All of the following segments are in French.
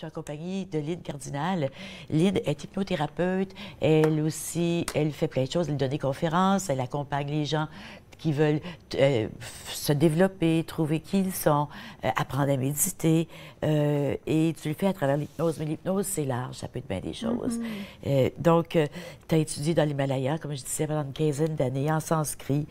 suis en compagnie de Lynne Cardinal. Lynne est hypnothérapeute. Elle aussi, elle fait plein de choses. Elle donne des conférences. Elle accompagne les gens qui veulent se développer, trouver qui ils sont, apprendre à méditer. Et tu le fais à travers l'hypnose. Mais l'hypnose, c'est large. Ça peut être bien des choses. Donc, tu as étudié dans l'Himalaya, comme je disais, pendant une quinzaine d'années, en sanskrit.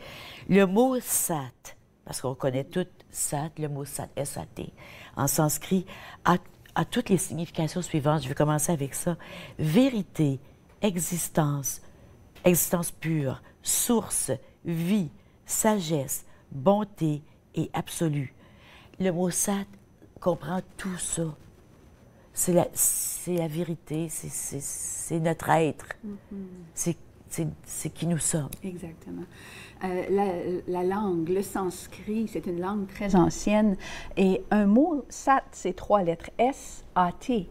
Le mot sat, parce qu'on connaît tout sat, le mot sat, S-A-T, en sanskrit, a toutes les significations suivantes. Je vais commencer avec ça. Vérité, existence, existence pure, source, vie, sagesse, bonté et absolue. Le mot sat comprend tout ça. C'est la vérité, c'est notre être. C'est qui nous sommes. Exactement. La langue, le sanskrit, c'est une langue très ancienne. Et un mot, sat, c'est 3 lettres, S-A-T.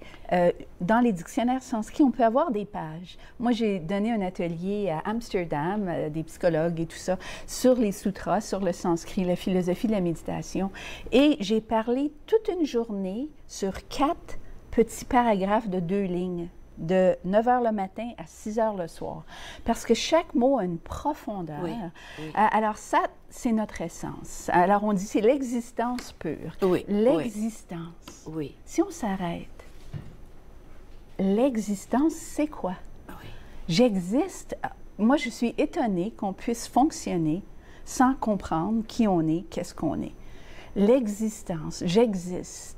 Dans les dictionnaires sanskrits, on peut avoir des pages. Moi, j'ai donné un atelier à Amsterdam, des psychologues et tout ça, sur les sutras, sur le sanskrit, la philosophie de la méditation. Et j'ai parlé toute une journée sur 4 petits paragraphes de 2 lignes, de 9 h le matin à 6 h le soir. Parce que chaque mot a une profondeur. Oui, oui. Alors ça, c'est notre essence. Alors on dit c'est l'existence pure. Oui, l'existence. Oui. Si on s'arrête, l'existence, c'est quoi? Oui. J'existe. Moi, je suis étonnée qu'on puisse fonctionner sans comprendre qui on est, qu'est-ce qu'on est. L'existence, j'existe.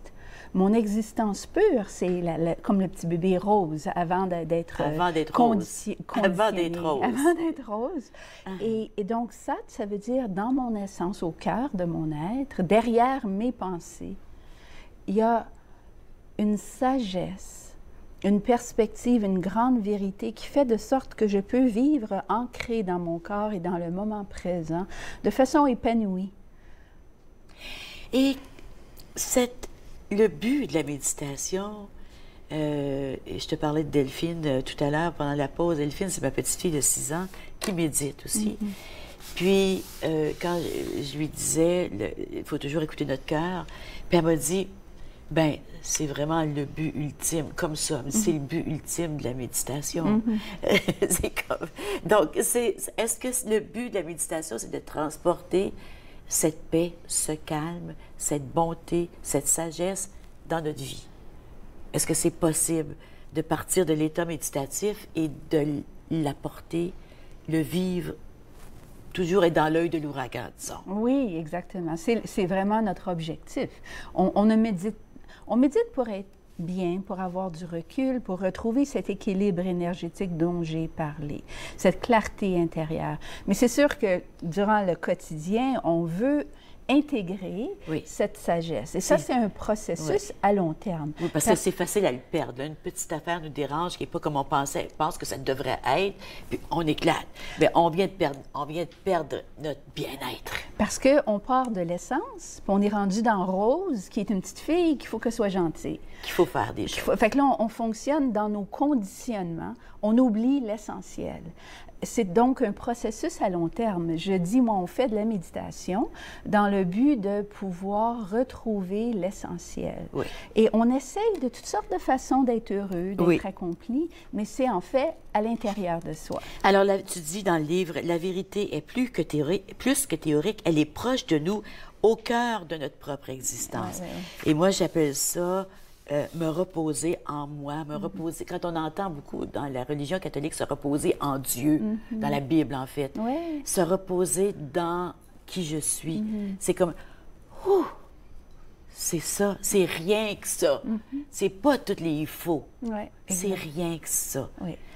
Mon existence pure, c'est comme le petit bébé rose avant d'être rose. Avant d'être rose. Avant d'être rose. Et donc ça veut dire dans mon essence, au cœur de mon être, derrière mes pensées, il y a une sagesse, une perspective, une grande vérité qui fait de sorte que je peux vivre ancrée dans mon corps et dans le moment présent de façon épanouie. Et le but de la méditation, et je te parlais de Delphine tout à l'heure pendant la pause. Delphine, c'est ma petite fille de 6 ans qui médite aussi. Puis, quand je lui disais, il faut toujours écouter notre cœur, puis elle m'a dit, ben c'est vraiment le but ultime, comme ça, c'est le but ultime de la méditation. C'est comme... Donc, est-ce que le but de la méditation, c'est de transporter cette paix, ce calme, cette bonté, cette sagesse dans notre vie? Est-ce que c'est possible de partir de l'état méditatif et de l'apporter, le vivre, toujours être dans l'œil de l'ouragan, disons? Oui, exactement. C'est vraiment notre objectif. On médite pour être bien, pour avoir du recul, pour retrouver cet équilibre énergétique dont j'ai parlé, cette clarté intérieure. Mais c'est sûr que durant le quotidien, on veut intégrer cette sagesse. Et ça, c'est un processus à long terme. Oui, parce que c'est facile à le perdre. Là, une petite affaire nous dérange qui n'est pas comme on pensait. On pense que ça devrait être, puis on éclate. Mais on vient de perdre notre bien-être. Parce qu'on part de l'essence, puis on est rendu dans Rose, qui est une petite fille qu'il faut qu'elle soit gentille. Qu'il faut faire des choses. Fait que là, on fonctionne dans nos conditionnements. On oublie l'essentiel. C'est donc un processus à long terme. Je dis, moi, on fait de la méditation dans le but de pouvoir retrouver l'essentiel. Oui. Et on essaye de toutes sortes de façons d'être heureux, d'être accompli, mais c'est en fait à l'intérieur de soi. Alors, là, tu dis dans le livre, la vérité est plus que théorique, elle est proche de nous, au cœur de notre propre existence. Et moi, j'appelle ça me reposer en moi, me reposer. Quand on entend beaucoup dans la religion catholique se reposer en Dieu, dans la Bible en fait, se reposer dans qui je suis, c'est comme, c'est ça, c'est rien que ça. C'est pas tous les faux. C'est rien que ça.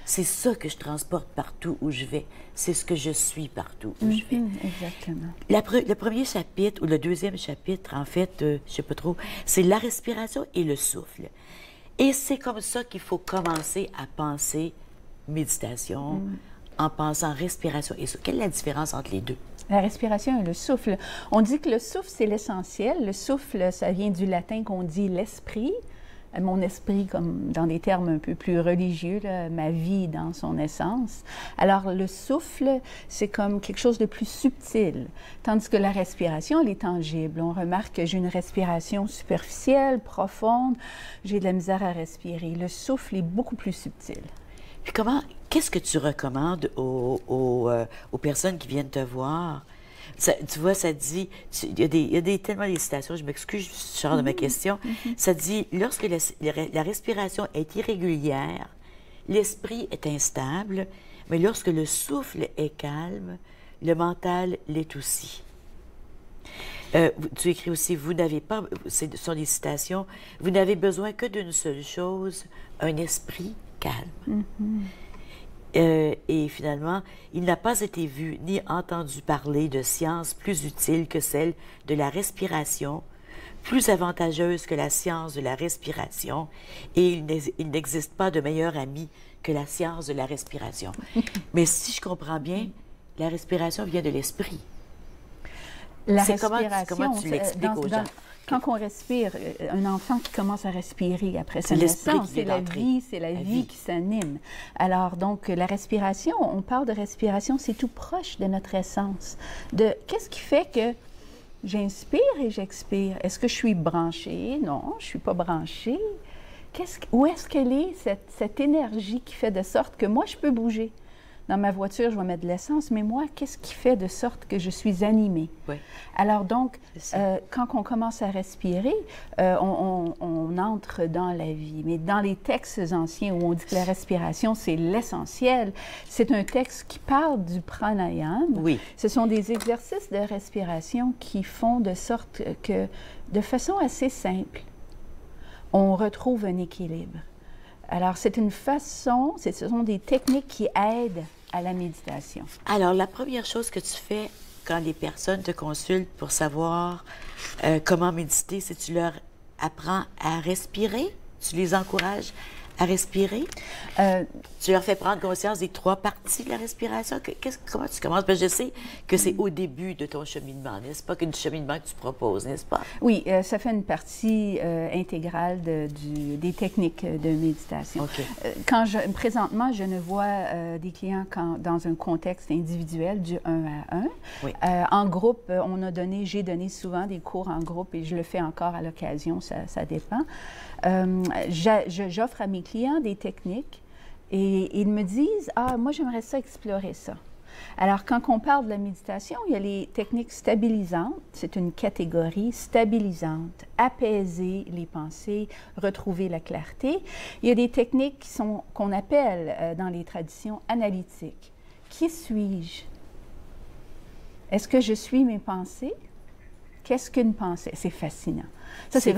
C'est ça que je transporte partout où je vais. C'est ce que je suis partout où je vais. Exactement. Le premier chapitre, ou le deuxième chapitre, en fait, je sais pas trop, c'est la respiration et le souffle. Et c'est comme ça qu'il faut commencer à penser méditation, en pensant respiration et souffle. Quelle est la différence entre les deux? La respiration et le souffle. On dit que le souffle, c'est l'essentiel. Le souffle, ça vient du latin qu'on dit l'esprit. mon esprit, comme dans des termes un peu plus religieux, là, ma vie dans son essence. Alors, le souffle, c'est comme quelque chose de plus subtil, tandis que la respiration, elle est tangible. On remarque que j'ai une respiration superficielle, profonde, j'ai de la misère à respirer. Le souffle est beaucoup plus subtil. Puis qu'est-ce que tu recommandes aux personnes qui viennent te voir? Tu vois, ça dit, il y a tellement des citations, je m'excuse, je sors de ma question. Ça dit, lorsque la respiration est irrégulière, l'esprit est instable, mais lorsque le souffle est calme, le mental l'est aussi. Tu écris aussi, vous n'avez pas, ce sont des citations, vous n'avez besoin que d'une seule chose, un esprit calme. Et finalement, il n'a pas été vu ni entendu parler de science plus utile que celle de la respiration, plus avantageuse que la science de la respiration, et il n'existe pas de meilleur ami que la science de la respiration. Mais si je comprends bien, la respiration vient de l'esprit. La respiration, comment tu l'expliques aux gens? Quand on respire, un enfant qui commence à respirer après sa naissance, c'est la vie qui s'anime. Alors, donc, la respiration, on parle de respiration, c'est tout proche de notre essence. De qu'est-ce qui fait que j'inspire et j'expire? Est-ce que je suis branchée? Non, je ne suis pas branchée. Où est-ce qu'elle est, cette énergie qui fait de sorte que moi, je peux bouger? Dans ma voiture, je vais mettre de l'essence, mais moi, qu'est-ce qui fait de sorte que je suis animée? Oui. Alors donc, quand on commence à respirer, on entre dans la vie. Mais dans les textes anciens où on dit que la respiration, c'est l'essentiel, c'est un texte qui parle du pranayama. Oui. Ce sont des exercices de respiration qui font de sorte que, de façon assez simple, on retrouve un équilibre. Alors, c'est une façon, ce sont des techniques qui aident à la méditation. Alors, la première chose que tu fais quand les personnes te consultent pour savoir comment méditer, c'est que tu leur apprends à respirer, tu les encourages à respirer, tu leur fais prendre conscience des 3 parties de la respiration. Comment tu commences? Parce que je sais que c'est au début de ton cheminement, n'est-ce pas? Qu'un cheminement que tu proposes, n'est-ce pas? Oui, ça fait une partie intégrale des techniques de méditation. Okay. Présentement, je ne vois des clients dans un contexte individuel du 1 à 1. Oui. En groupe, j'ai donné souvent des cours en groupe et je le fais encore à l'occasion, ça dépend. J'offre à mes clients des techniques et ils me disent « Ah, moi, j'aimerais ça explorer ça ». Alors, quand on parle de la méditation, il y a les techniques stabilisantes, c'est une catégorie stabilisante, apaiser les pensées, retrouver la clarté. Il y a des techniques qu'on appelle dans les traditions analytiques. Qui suis-je? Est-ce que je suis mes pensées? Qu'est-ce qu'une pensée? C'est fascinant. Ça, c'est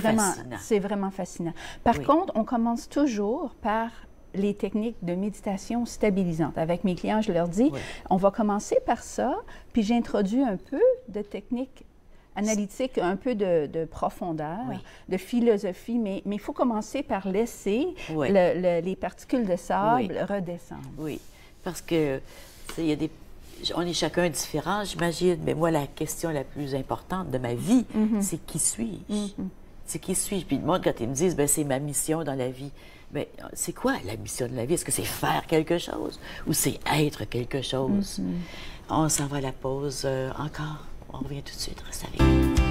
vraiment fascinant. Par contre, on commence toujours par les techniques de méditation stabilisantes. Avec mes clients, je leur dis, on va commencer par ça, puis j'introduis un peu de techniques analytiques, un peu de profondeur, de philosophie, mais il faut commencer par laisser les particules de sable redescendre. Oui, parce que on est chacun différent, j'imagine, mais moi, la question la plus importante de ma vie, c'est qui suis-je? C'est qui suis-je? Puis le monde, quand ils me disent, c'est ma mission dans la vie, bien, c'est quoi la mission de la vie? Est-ce que c'est faire quelque chose ou c'est être quelque chose? On s'en va à la pause encore. On revient tout de suite. Reste avec nous.